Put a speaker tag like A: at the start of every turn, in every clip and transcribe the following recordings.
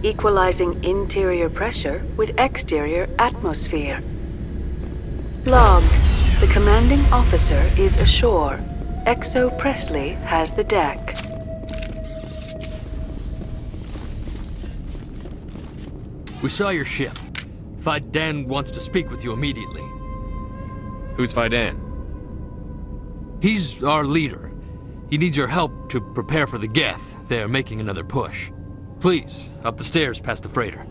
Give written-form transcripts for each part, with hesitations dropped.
A: equalizing interior pressure with exterior atmosphere. Logged. The commanding officer is ashore. Exo Presley has the deck.
B: We saw your ship. Faidan wants to speak with you immediately.
C: Who's Faidan?
B: He's our leader. He needs your help to prepare for the Geth. They're making another push. Please, up the stairs past the freighter.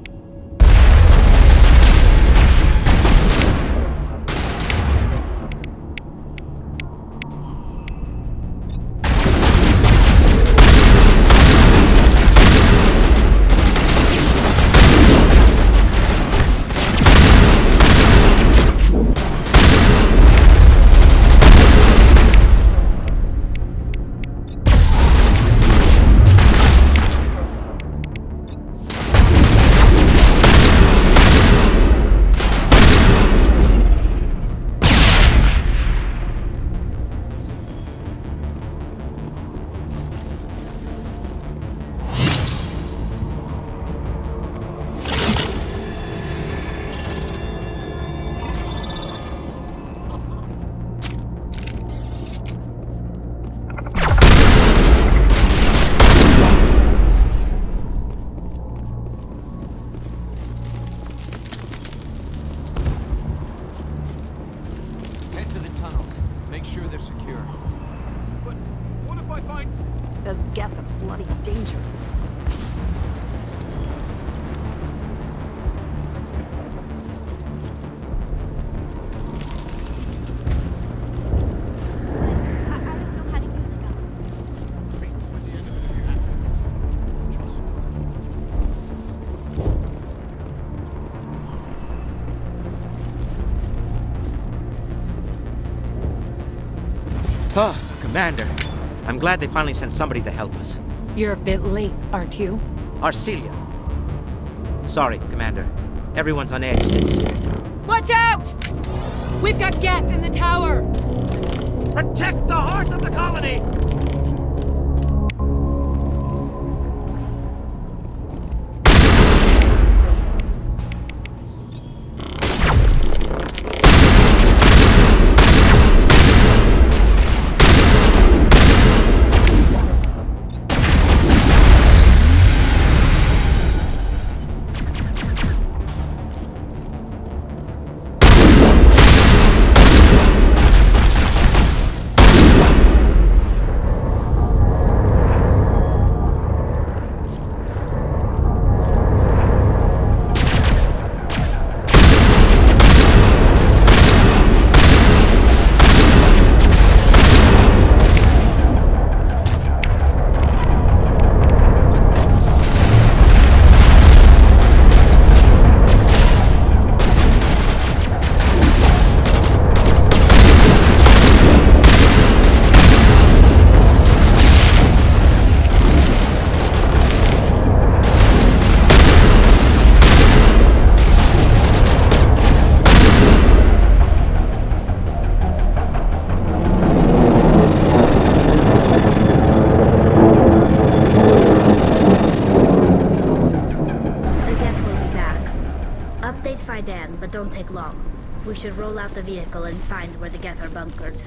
D: Those Geth are bloody dangerous.
E: I don't know how to use a gun.
F: Commander. I'm glad they finally sent somebody to help us.
D: You're a bit late, aren't you?
F: Arcelia. Sorry, Commander. Everyone's on edge since...
D: Watch out! We've got Geth in the tower!
F: Protect the heart of the colony!
E: But don't take long. We should roll out the vehicle and find where the Geth are bunkered.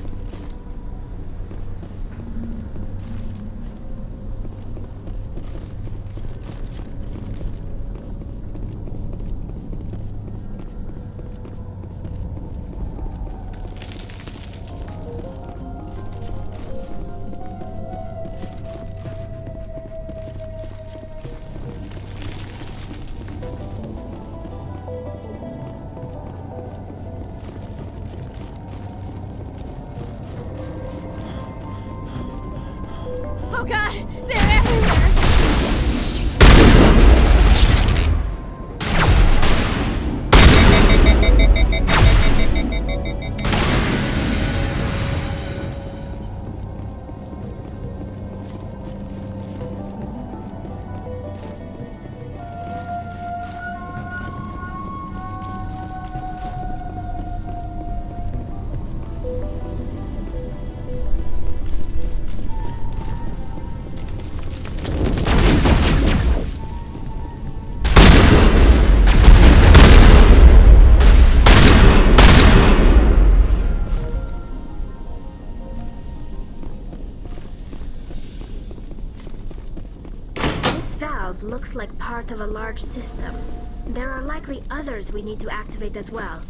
D: Oh god! They're everywhere!
E: looks like part of a large system. There are likely others we need to activate as well.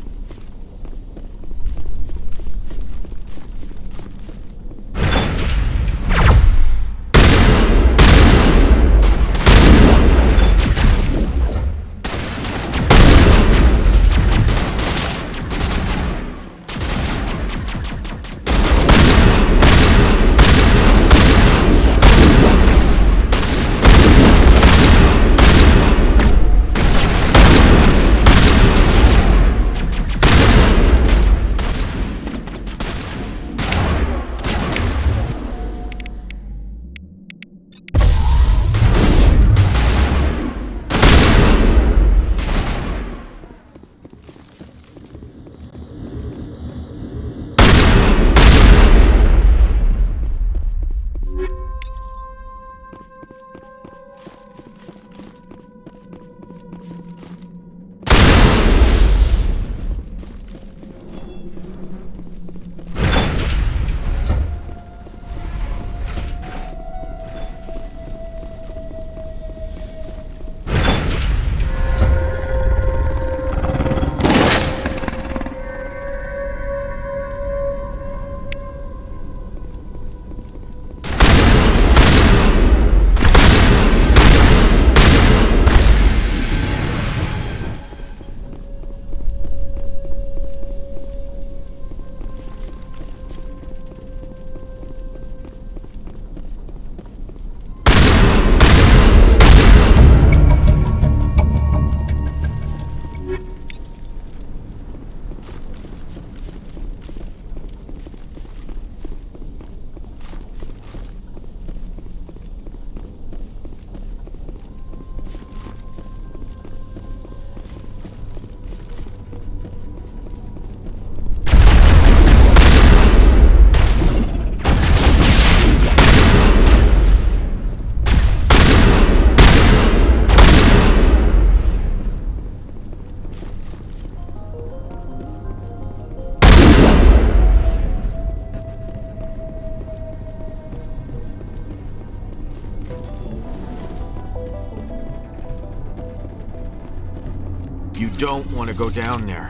G: You don't want to go down there.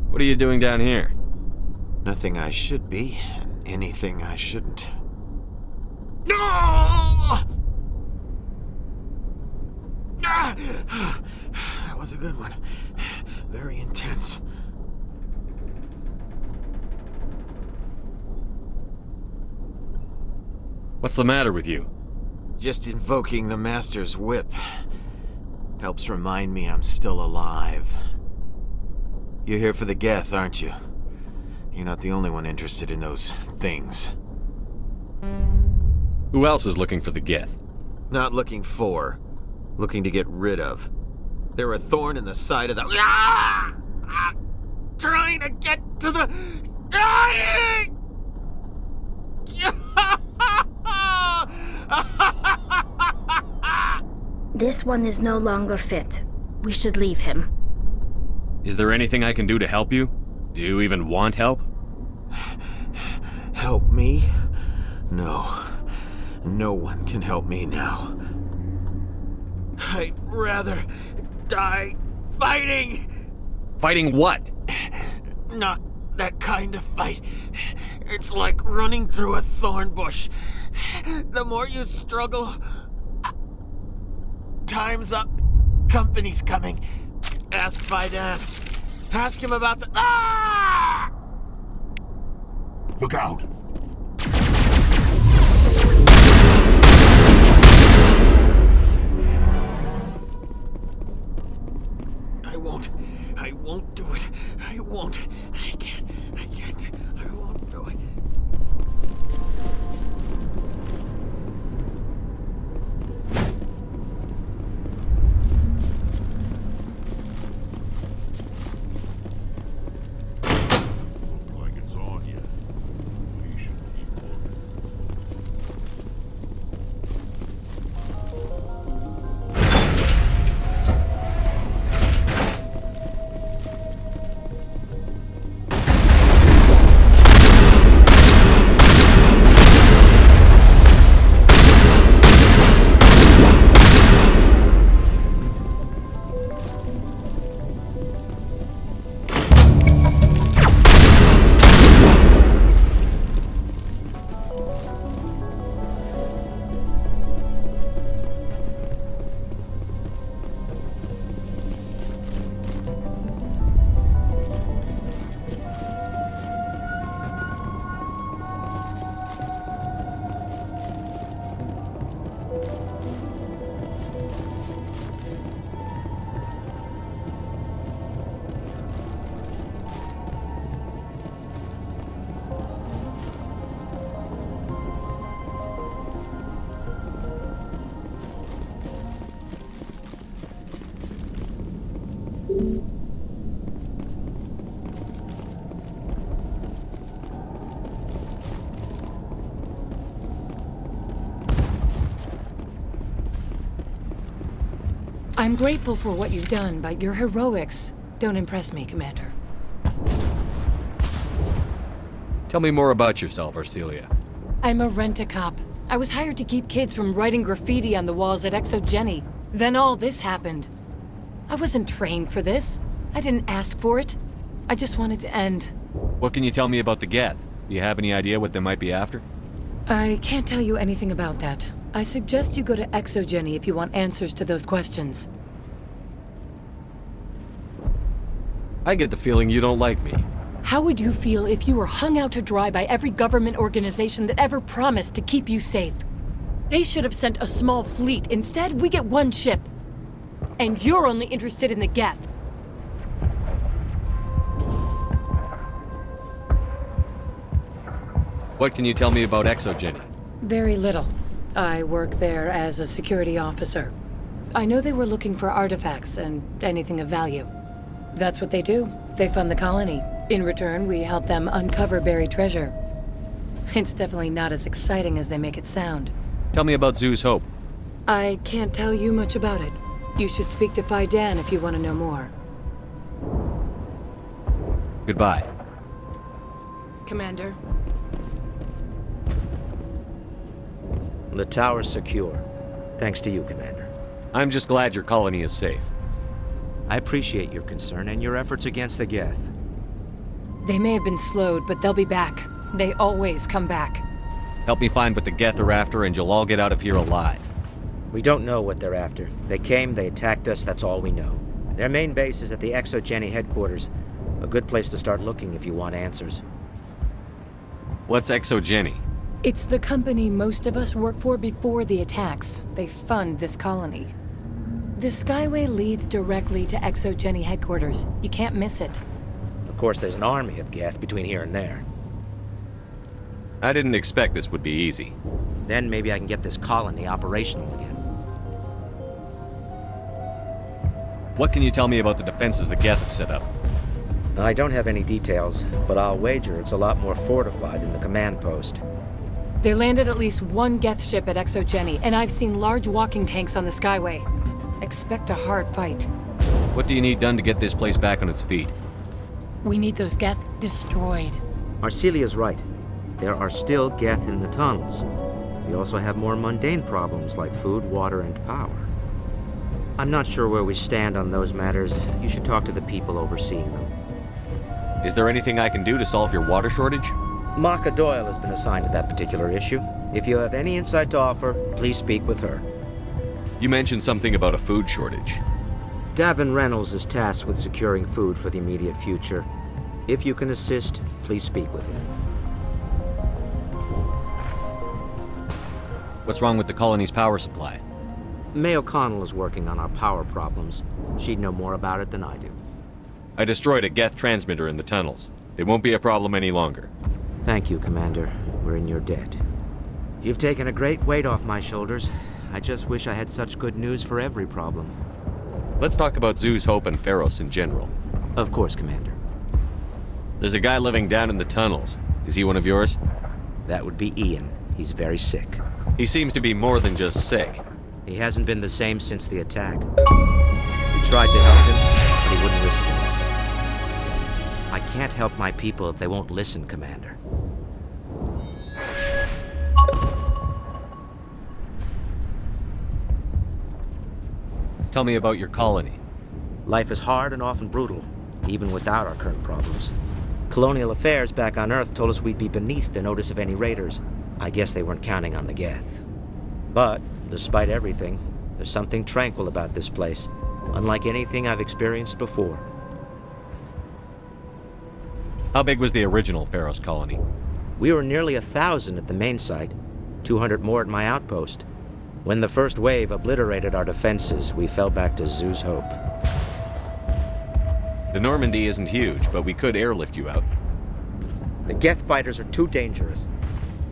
C: What are you doing down here?
G: Nothing I should be, and anything I shouldn't. No! Ah! That was a good one. Very intense.
C: What's the matter with you?
G: Just invoking the Master's whip helps remind me I'm still alive. You're here for the Geth, aren't you? You're not the only one interested in those things.
C: Who else is looking for the Geth?
G: Not looking for, looking to get rid of. They're a thorn in the side of the... Ah! Ah! Trying to get to the... Dying!
E: This one is no longer fit. We should leave him.
C: Is there anything I can do to help you? Do you even want help?
G: Help me? No. No one can help me now. I'd rather die fighting!
C: Fighting what?
G: Not that kind of fight. It's like running through a thorn bush. The more you struggle... Time's up. Company's coming. Ask Faidan. Ask him about the... Ah!
H: Look out!
G: I won't do it. I won't. I can't. I won't do it.
H: Like it's on yet. We should keep looking.
I: I'm grateful for what you've done, but your heroics don't impress me, Commander.
C: Tell me more about yourself, Arcelia.
I: I'm a rent-a-cop. I was hired to keep kids from writing graffiti on the walls at Exogeny. Then all this happened. I wasn't trained for this. I didn't ask for it. I just wanted to end.
C: What can you tell me about the Geth? Do you have any idea what they might be after?
I: I can't tell you anything about that. I suggest you go to Exogeny if you want answers to those questions.
C: I get the feeling you don't like me.
I: How would you feel if you were hung out to dry by every government organization that ever promised to keep you safe? They should have sent a small fleet. Instead, we get one ship. And you're only interested in the Geth.
C: What can you tell me about Exogeny?
I: Very little. I work there as a security officer. I know they were looking for artifacts and anything of value. That's what they do. They fund the colony. In return, we help them uncover buried treasure. It's definitely not as exciting as they make it sound.
C: Tell me about Zhu's Hope.
I: I can't tell you much about it. You should speak to Phi Dan if you want to know more.
C: Goodbye.
I: Commander.
F: The tower's secure. Thanks to you, Commander.
C: I'm just glad your colony is safe.
F: I appreciate your concern and your efforts against the Geth.
I: They may have been slowed, but they'll be back. They always come back.
C: Help me find what the Geth are after, and you'll all get out of here alive.
F: We don't know what they're after. They came, they attacked us, that's all we know. Their main base is at the Exogeny headquarters. A good place to start looking if you want answers.
C: What's Exogeny?
I: It's the company most of us work for before the attacks. They fund this colony. The Skyway leads directly to Exogeny headquarters. You can't miss it.
F: Of course, there's an army of Geth between here and there.
C: I didn't expect this would be easy.
F: Then maybe I can get this colony operational again.
C: What can you tell me about the defenses the Geth have set up?
F: I don't have any details, but I'll wager it's a lot more fortified than the command post.
I: They landed at least one Geth ship at Exogeny, and I've seen large walking tanks on the Skyway. Expect a hard fight.
C: What do you need done to get this place back on its feet?
I: We need those Geth destroyed.
F: Arcelia's right. There are still Geth in the tunnels. We also have more mundane problems like food, water, and power. I'm not sure where we stand on those matters. You should talk to the people overseeing them.
C: Is there anything I can do to solve your water shortage?
F: Maka Doyle has been assigned to that particular issue. If you have any insight to offer, please speak with her.
C: You mentioned something about a food shortage.
F: Davin Reynolds is tasked with securing food for the immediate future. If you can assist, please speak with him.
C: What's wrong with the colony's power supply?
F: May O'Connell is working on our power problems. She'd know more about it than I do.
C: I destroyed a Geth transmitter in the tunnels. They won't be a problem any longer.
F: Thank you, Commander. We're in your debt. You've taken a great weight off my shoulders. I just wish I had such good news for every problem.
C: Let's talk about Zhu's Hope and Pharos in general.
F: Of course, Commander.
C: There's a guy living down in the tunnels. Is he one of yours?
F: That would be Ian. He's very sick.
C: He seems to be more than just sick.
F: He hasn't been the same since the attack. We tried to help him, but he wouldn't listen to us. I can't help my people if they won't listen, Commander.
C: Tell me about your colony.
F: Life is hard and often brutal, even without our current problems. Colonial affairs back on Earth told us we'd be beneath the notice of any raiders. I guess they weren't counting on the Geth. But, despite everything, there's something tranquil about this place, unlike anything I've experienced before.
C: How big was the original Pharos colony?
F: We were nearly 1,000 at the main site, 200 more at my outpost. When the first wave obliterated our defenses, we fell back to Zhu's Hope.
C: The Normandy isn't huge, but we could airlift you out.
F: The Geth fighters are too dangerous,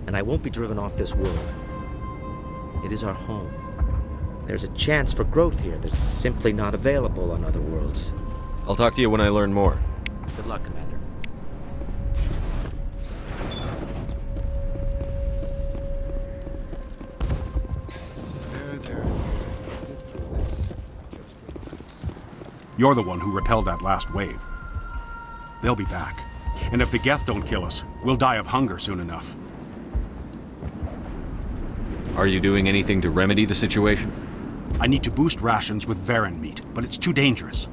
F: and I won't be driven off this world. It is our home. There's a chance for growth here that's simply not available on other worlds.
C: I'll talk to you when I learn more.
F: Good luck, Commander.
J: You're the one who repelled that last wave. They'll be back. And if the Geth don't kill us, we'll die of hunger soon enough.
C: Are you doing anything to remedy the situation?
J: I need to boost rations with Varen meat, but it's too dangerous.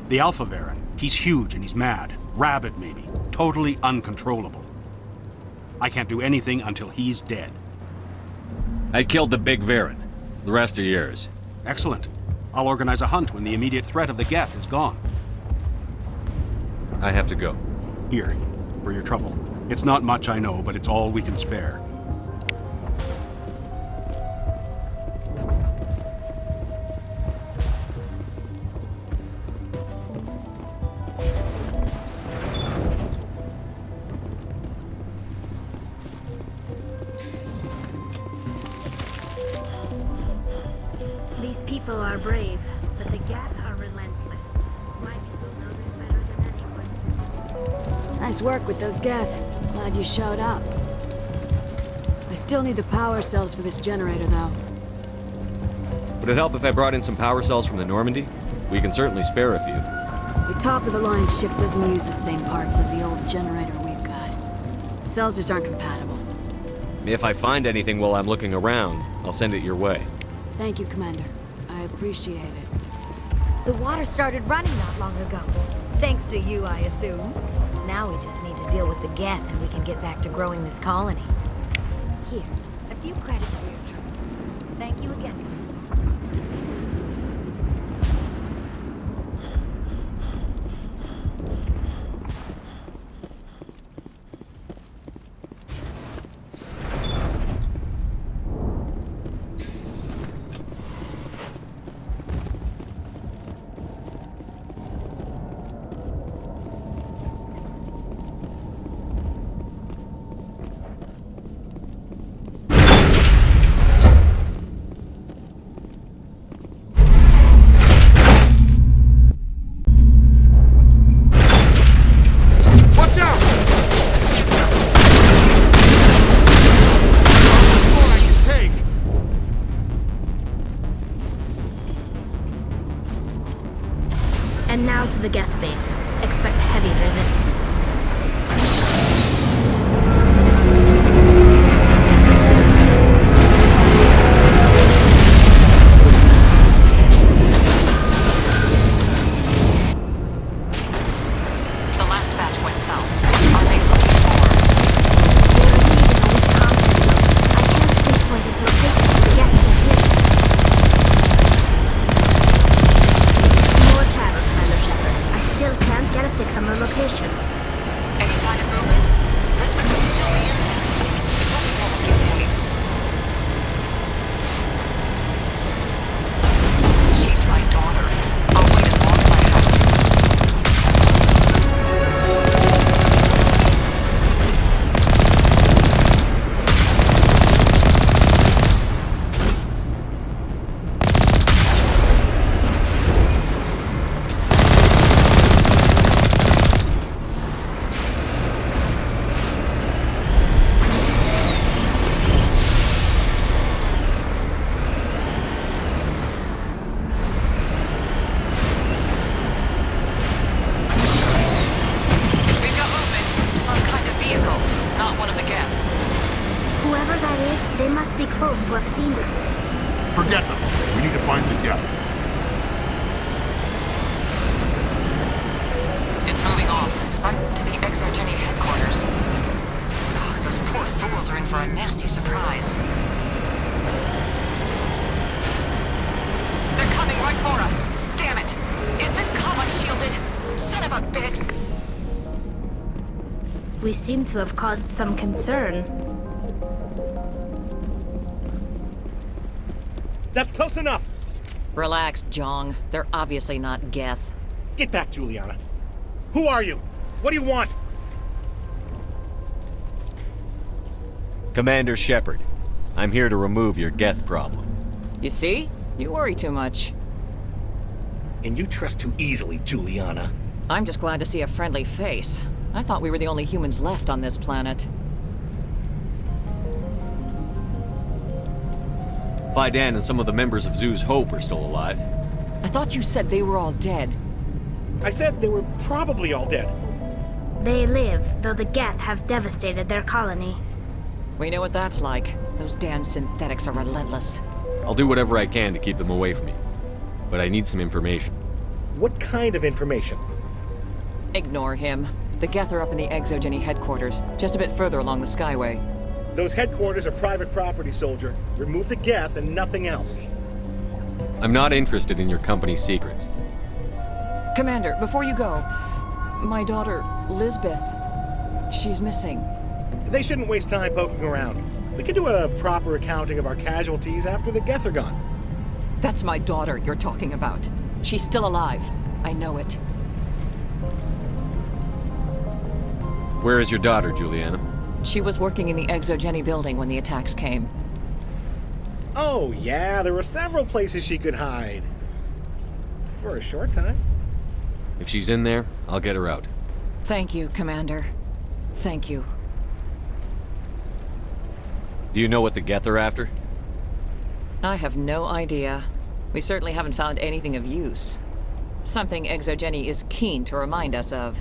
J: The Alpha Varen, he's huge and he's mad. Rabid, maybe. Totally uncontrollable. I can't do anything until he's dead.
C: I killed the big Varen. The rest are yours.
J: Excellent. I'll organize a hunt when the immediate threat of the Geth is gone.
C: I have to go.
J: Here, for your trouble. It's not much, I know, but it's all we can spare.
E: These people are brave, but the Geth are relentless. My people know this better than anyone.
K: Nice work with those Geth. Glad you showed up. I still need the power cells for this generator, though.
C: Would it help if I brought in some power cells from the Normandy? We can certainly spare a few.
K: The top-of-the-line ship doesn't use the same parts as the old generator we've got. The cells just aren't compatible.
C: If I find anything while I'm looking around, I'll send it your way.
K: Thank you, Commander. I appreciate it.
L: The water started running not long ago. Thanks to you, I assume. Now we just need to deal with the Geth and we can get back to growing this colony. Here, a few credits for your trouble. Thank you again, Commander.
E: And now to the Geth base. Expect heavy resistance.
D: The last batch went south. Are they looking for?
E: They're receiving a weak contact. I can't pinpoint its location for the Geth interference. More chatter, Commander Shepard. I still can't get a fix on the location.
D: Any sign of movement? Brisbane could still be in there. It's only been a few days. She's my daughter. I'll wait as long as I have to. We've got movement. Some kind of vehicle. Not one of the Geth.
E: Whoever that is, they must be close to have seen us.
H: Forget them. We need to find the Geth.
D: It's moving off. Right to the Exogeny headquarters. Oh, those poor fools are in for a nasty surprise. They're coming right for us. Damn it! Is this comm unshielded? Son of a bitch!
E: We seem to have caused some concern.
M: That's close enough!
N: Relax, Jong. They're obviously not Geth.
M: Get back, Juliana. Who are you? What do you want?
C: Commander Shepard, I'm here to remove your Geth problem.
N: You see? You worry too much.
M: And you trust too easily, Juliana.
N: I'm just glad to see a friendly face. I thought we were the only humans left on this planet.
C: Vidan and some of the members of Zoo's Hope are still alive.
N: I thought you said they were all dead.
M: I said they were probably all dead.
E: They live, though the Geth have devastated their colony.
N: We know what that's like. Those damn synthetics are relentless.
C: I'll do whatever I can to keep them away from me. But I need some information.
M: What kind of information?
N: Ignore him. The Geth are up in the Exogeny headquarters, just a bit further along the Skyway.
M: Those headquarters are private property, soldier. Remove the Geth and nothing else.
C: I'm not interested in your company's secrets.
N: Commander, before you go, my daughter, Lisbeth, she's missing.
M: They shouldn't waste time poking around. We could do a proper accounting of our casualties after the Geth are gone.
N: That's my daughter you're talking about. She's still alive. I know it.
C: Where is your daughter, Juliana?
N: She was working in the Exogeny building when the attacks came.
M: Oh, yeah, there were several places she could hide. For a short time.
C: If she's in there, I'll get her out.
N: Thank you, Commander. Thank you.
C: Do you know what the Geth are after?
N: I have no idea. We certainly haven't found anything of use. Something Exogeny is keen to remind us of.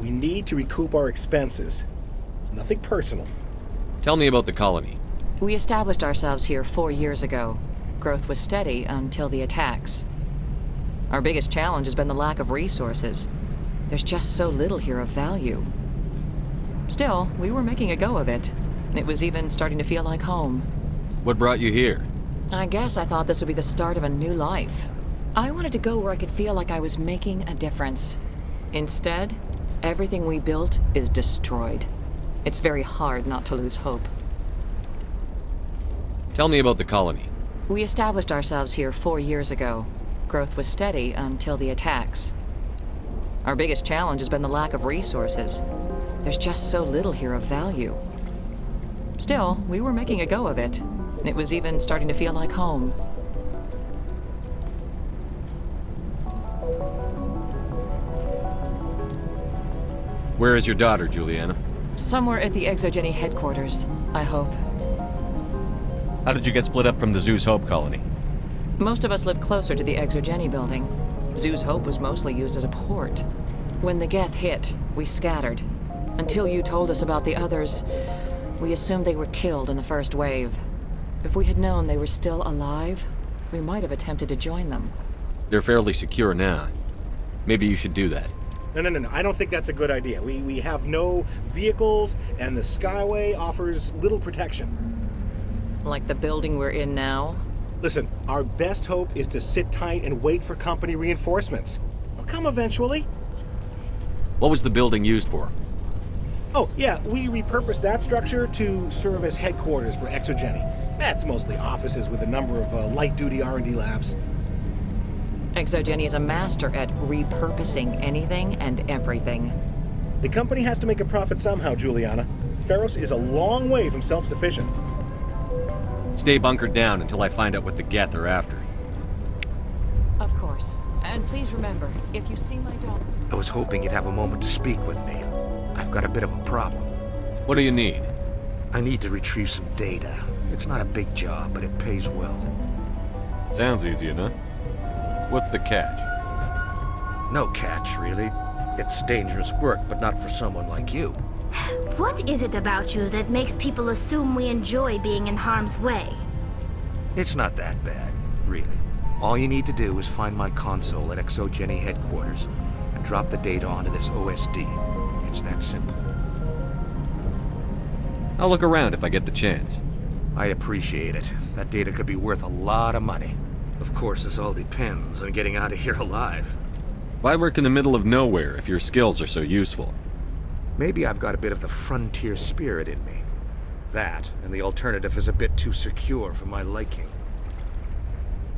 M: We need to recoup our expenses. It's nothing personal.
C: Tell me about the colony.
N: We established ourselves here 4 years ago. Growth was steady until the attacks. Our biggest challenge has been the lack of resources. There's just so little here of value. Still, we were making a go of it. It was even starting to feel like home.
C: What brought you here?
N: I guess I thought this would be the start of a new life. I wanted to go where I could feel like I was making a difference. Instead, everything we built is destroyed. It's very hard not to lose hope.
C: Tell me about the colony.
N: We established ourselves here 4 years ago. Growth was steady until the attacks. Our biggest challenge has been the lack of resources. There's just so little here of value. Still, we were making a go of it. It was even starting to feel like home.
C: Where is your daughter, Juliana?
N: Somewhere at the Exogeny headquarters, I hope.
C: How did you get split up from the Zoo's Hope colony?
N: Most of us lived closer to the Exogeny building. Zoo's Hope was mostly used as a port. When the Geth hit, we scattered. Until you told us about the others, we assumed they were killed in the first wave. If we had known they were still alive, we might have attempted to join them.
C: They're fairly secure now. Maybe you should do that.
M: No. I don't think that's a good idea. We have no vehicles, and the Skyway offers little protection.
N: Like the building we're in now?
M: Listen, our best hope is to sit tight and wait for company reinforcements. They'll come eventually.
C: What was the building used for?
M: Oh, yeah, we repurposed that structure to serve as headquarters for Exogeny. That's mostly offices with a number of light-duty R&D labs.
N: Exogeny is a master at repurposing anything and everything.
M: The company has to make a profit somehow, Juliana. Feros is a long way from self-sufficient.
C: Stay bunkered down until I find out what the Geth are after.
N: Of course. And please remember, if you see my daughter...
F: I was hoping you'd have a moment to speak with me. I've got a bit of a problem.
C: What do you need?
F: I need to retrieve some data. It's not a big job, but it pays well.
C: Sounds easy enough. What's the catch?
F: No catch, really. It's dangerous work, but not for someone like you.
E: What is it about you that makes people assume we enjoy being in harm's way?
F: It's not that bad, really. All you need to do is find my console at Exogeny headquarters and drop the data onto this OSD. It's that simple.
C: I'll look around if I get the chance.
F: I appreciate it. That data could be worth a lot of money. Of course, this all depends on getting out of here alive.
C: Why work in the middle of nowhere if your skills are so useful?
F: Maybe I've got a bit of the frontier spirit in me. That, and the alternative is a bit too secure for my liking.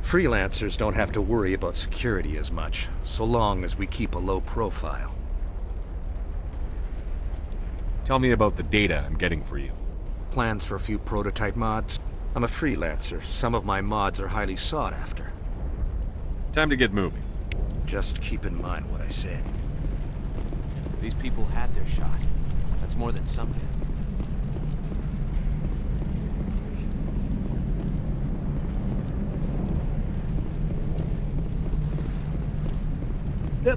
F: Freelancers don't have to worry about security as much, so long as we keep a low profile.
C: Tell me about the data I'm getting for you.
F: Plans for a few prototype mods? I'm a freelancer. Some of my mods are highly sought after.
C: Time to get moving.
O: Just keep in mind what I said. These people had their shot. That's more than some did.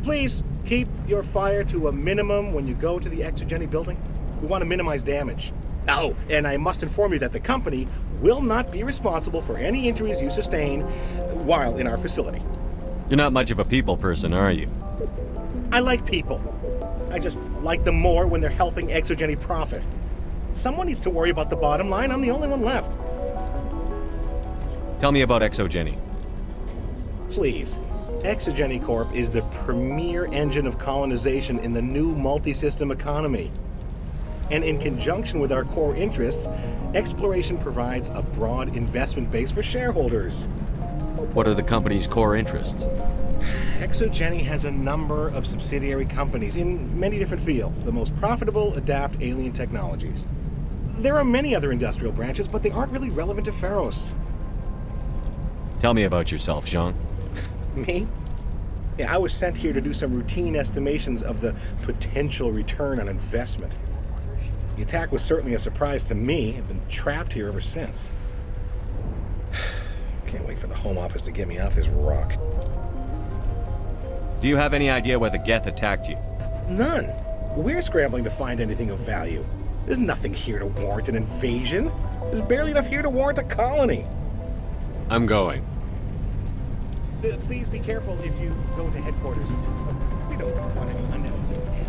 M: Please, keep your fire to a minimum when you go to the Exogeny building. We want to minimize damage. Oh, and I must inform you that the company will not be responsible for any injuries you sustain while in our facility.
C: You're not much of a people person, are you?
M: I like people. I just like them more when they're helping Exogeny profit. Someone needs to worry about the bottom line. I'm the only one left.
C: Tell me about Exogeny.
M: Please. Exogeny Corp is the premier engine of colonization in the new multi-system economy. And in conjunction with our core interests, exploration provides a broad investment base for shareholders.
C: What are the company's core interests?
M: Exogeny has a number of subsidiary companies in many different fields. The most profitable adapt alien technologies. There are many other industrial branches, but they aren't really relevant to Pharos.
C: Tell me about yourself, Jean.
M: Me? Yeah, I was sent here to do some routine estimations of the potential return on investment. The attack was certainly a surprise to me. I've been trapped here ever since. Can't wait for the Home Office to get me off this rock.
C: Do you have any idea why the Geth attacked you?
M: None. We're scrambling to find anything of value. There's nothing here to warrant an invasion. There's barely enough here to warrant a colony.
C: I'm going.
M: Please be careful if you go to headquarters. We don't want any unnecessary damage.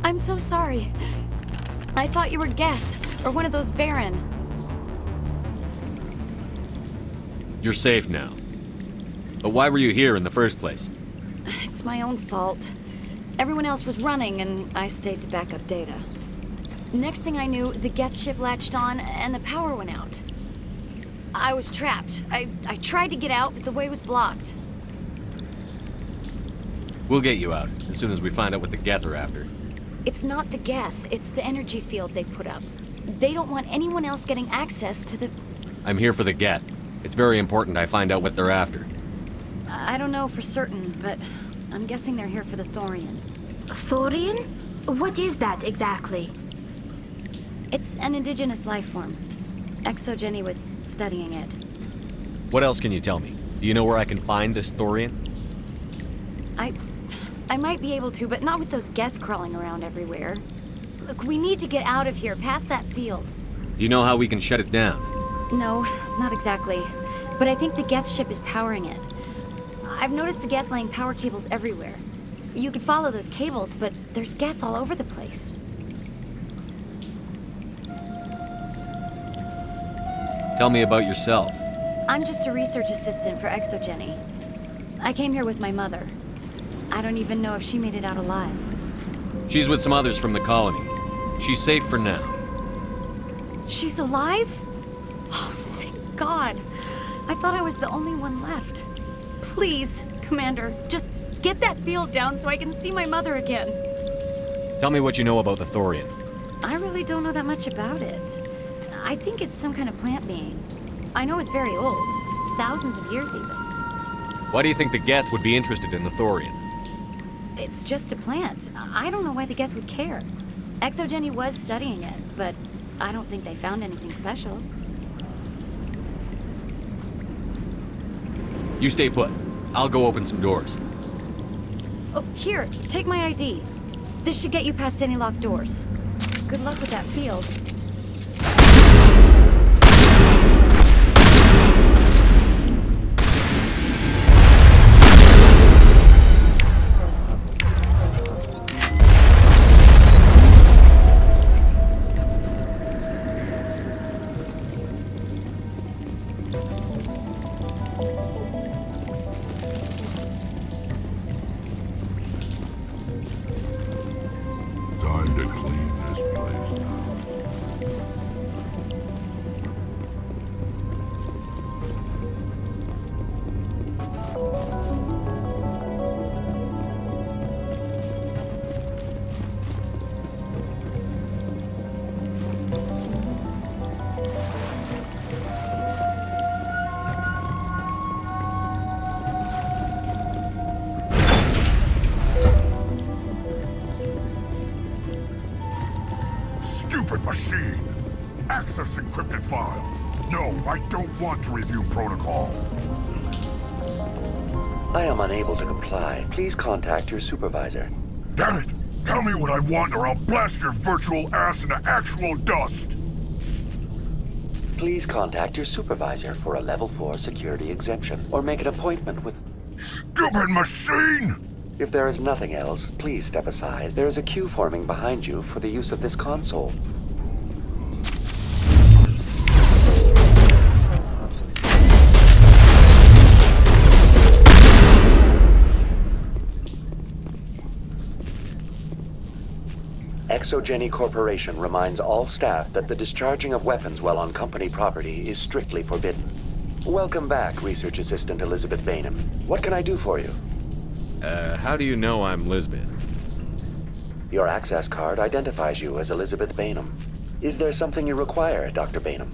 K: I'm so sorry. I thought you were Geth, or one of those Varen.
C: You're safe now. But why were you here in the first place?
K: It's my own fault. Everyone else was running, and I stayed to back up data. Next thing I knew, the Geth ship latched on, and the power went out. I was trapped. I tried to get out, but the way was blocked.
C: We'll get you out, as soon as we find out what the Geth are after.
K: It's not the Geth, it's the energy field they put up. They don't want anyone else getting access to the...
C: I'm here for the Geth. It's very important I find out what they're after.
K: I don't know for certain, but I'm guessing they're here for the Thorian.
E: Thorian? What is that exactly?
K: It's an indigenous life form. ExoGeni was studying it.
C: What else can you tell me? Do you know where I can find this Thorian?
K: I might be able to, but not with those Geth crawling around everywhere. Look, we need to get out of here, past that field.
C: Do you know how we can shut it down?
K: No, not exactly. But I think the Geth ship is powering it. I've noticed the Geth laying power cables everywhere. You could follow those cables, but there's Geth all over the place.
C: Tell me about yourself.
K: I'm just a research assistant for ExoGeni. I came here with my mother. I don't even know if she made it out alive.
C: She's with some others from the colony. She's safe for now.
K: She's alive? Oh, thank God. I thought I was the only one left. Please, Commander, just get that field down so I can see my mother again.
C: Tell me what you know about the Thorian.
K: I really don't know that much about it. I think it's some kind of plant being. I know it's very old. Thousands of years even.
C: Why do you think the Geth would be interested in the Thorian?
K: It's just a plant. I don't know why the Geth would care. ExoGeni was studying it, but I don't think they found anything special.
C: You stay put. I'll go open some doors.
K: Oh, here, take my ID. This should get you past any locked doors. Good luck with that field.
H: Time to clean this place now. Stupid machine! Access encrypted file. No, I don't want to review protocol.
P: I am unable to comply. Please contact your supervisor.
H: Damn it! Tell me what I want or I'll blast your virtual ass into actual dust!
P: Please contact your supervisor for a level 4 security exemption, or make an appointment with...
H: Stupid machine!
P: If there is nothing else, please step aside. There is a queue forming behind you for the use of this console. ExoGeni Corporation reminds all staff that the discharging of weapons while on company property is strictly forbidden. Welcome back, Research Assistant Elizabeth Bainham. What can I do for you?
C: How do you know I'm Lisbeth?
P: Your access card identifies you as Elizabeth Bainham. Is there something you require, Dr. Bainham?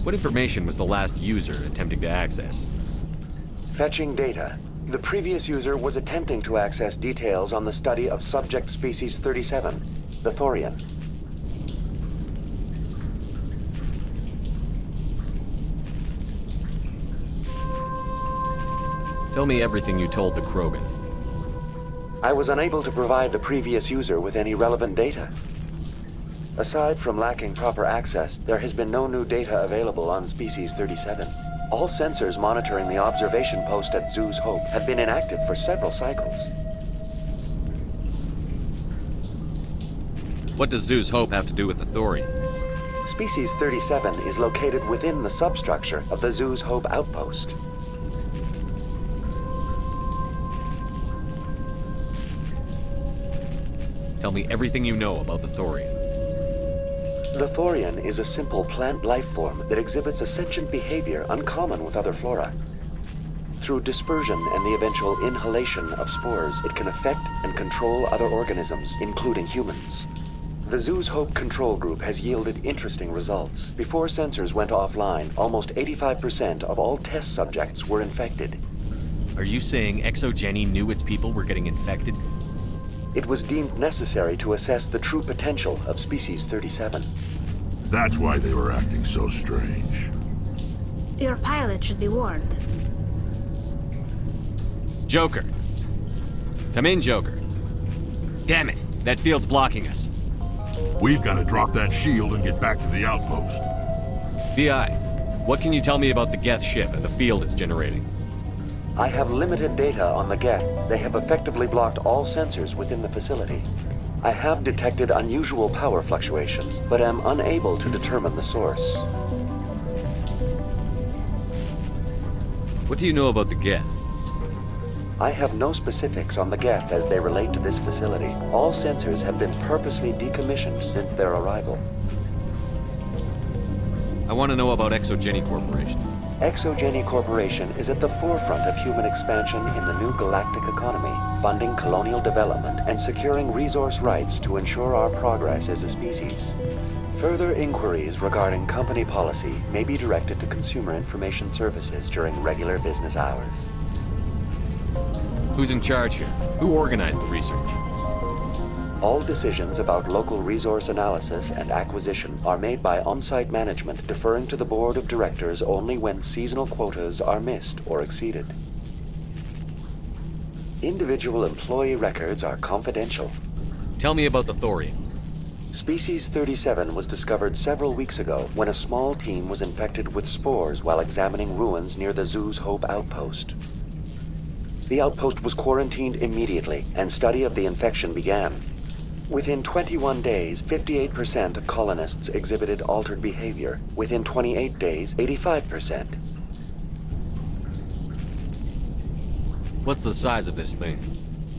C: What information was the last user attempting to access?
P: Fetching data. The previous user was attempting to access details on the study of subject species 37, the Thorian.
C: Tell me everything you told the Krogan.
P: I was unable to provide the previous user with any relevant data. Aside from lacking proper access, there has been no new data available on Species 37. All sensors monitoring the observation post at Zoo's Hope have been inactive for several cycles.
C: What does Zoo's Hope have to do with the Thorian?
P: Species 37 is located within the substructure of the Zoo's Hope outpost.
C: Tell me everything you know about the Thorian.
P: The Thorian is a simple plant life form that exhibits a sentient behavior uncommon with other flora. Through dispersion and the eventual inhalation of spores, it can affect and control other organisms, including humans. The Zoo's Hope control group has yielded interesting results. Before sensors went offline, almost 85% of all test subjects were infected.
C: Are you saying ExoGeni knew its people were getting infected?
P: It was deemed necessary to assess the true potential of Species 37.
H: That's why they were acting so strange.
E: Your pilot should be warned.
C: Joker. Come in, Joker. Damn it, that field's blocking us.
H: We've got to drop that shield and get back to the outpost.
C: VI, what can you tell me about the Geth ship and the field it's generating?
P: I have limited data on the Geth. They have effectively blocked all sensors within the facility. I have detected unusual power fluctuations, but am unable to determine the source.
C: What do you know about the Geth?
P: I have no specifics on the Geth as they relate to this facility. All sensors have been purposely decommissioned since their arrival.
C: I want to know about ExoGeni Corporation.
P: ExoGeni Corporation is at the forefront of human expansion in the new galactic economy, funding colonial development and securing resource rights to ensure our progress as a species. Further inquiries regarding company policy may be directed to Consumer Information Services during regular business hours.
C: Who's in charge here? Who organized the research?
P: All decisions about local resource analysis and acquisition are made by on-site management, deferring to the board of directors only when seasonal quotas are missed or exceeded. Individual employee records are confidential.
C: Tell me about the Thorian.
P: Species 37 was discovered several weeks ago when a small team was infected with spores while examining ruins near the Zoo's Hope outpost. The outpost was quarantined immediately, and study of the infection began. Within 21 days, 58% of colonists exhibited altered behavior. Within 28 days, 85%.
C: What's the size of this thing?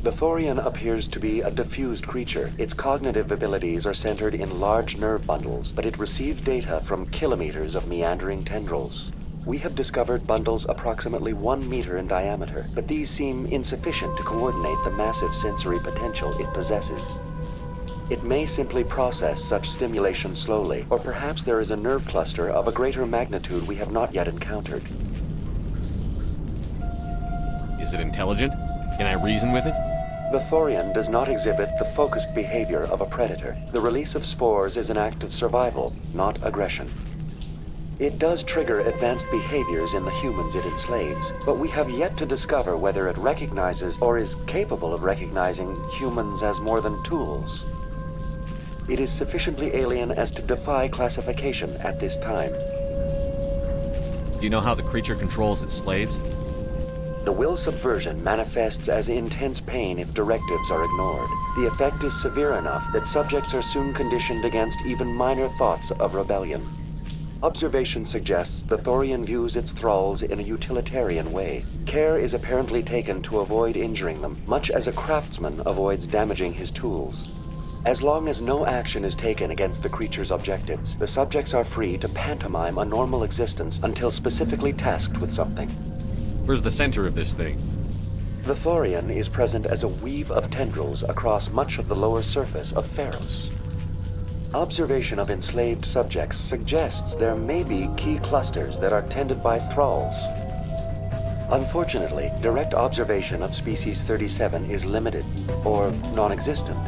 P: The Thorian appears to be a diffused creature. Its cognitive abilities are centered in large nerve bundles, but it receives data from kilometers of meandering tendrils. We have discovered bundles approximately 1 meter in diameter, but these seem insufficient to coordinate the massive sensory potential it possesses. It may simply process such stimulation slowly, or perhaps there is a nerve cluster of a greater magnitude we have not yet encountered.
C: Is it intelligent? Can I reason with it?
P: The Thorian does not exhibit the focused behavior of a predator. The release of spores is an act of survival, not aggression. It does trigger advanced behaviors in the humans it enslaves, but we have yet to discover whether it recognizes or is capable of recognizing humans as more than tools. It is sufficiently alien as to defy classification at this time.
C: Do you know how the creature controls its slaves?
P: The will subversion manifests as intense pain if directives are ignored. The effect is severe enough that subjects are soon conditioned against even minor thoughts of rebellion. Observation suggests the Thorian views its thralls in a utilitarian way. Care is apparently taken to avoid injuring them, much as a craftsman avoids damaging his tools. As long as no action is taken against the creature's objectives, the subjects are free to pantomime a normal existence until specifically tasked with something.
C: Where's the center of this thing?
P: The Thorian is present as a weave of tendrils across much of the lower surface of Pharos. Observation of enslaved subjects suggests there may be key clusters that are tended by thralls. Unfortunately, direct observation of Species 37 is limited, or non-existent.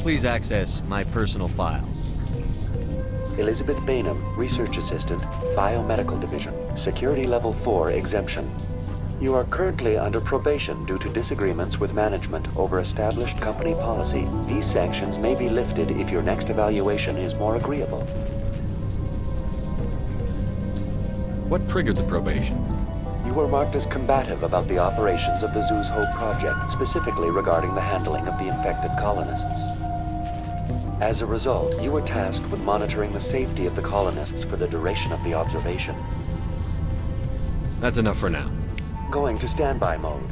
C: Please access my personal files.
P: Elizabeth Bainham, Research Assistant, Biomedical Division, Security Level 4 exemption. You are currently under probation due to disagreements with management over established company policy. These sanctions may be lifted if your next evaluation is more agreeable.
C: What triggered the probation?
P: You were marked as combative about the operations of the Zoo's Hope project, specifically regarding the handling of the infected colonists. As a result, you were tasked with monitoring the safety of the colonists for the duration of the observation.
C: That's enough for now.
P: Going to standby mode.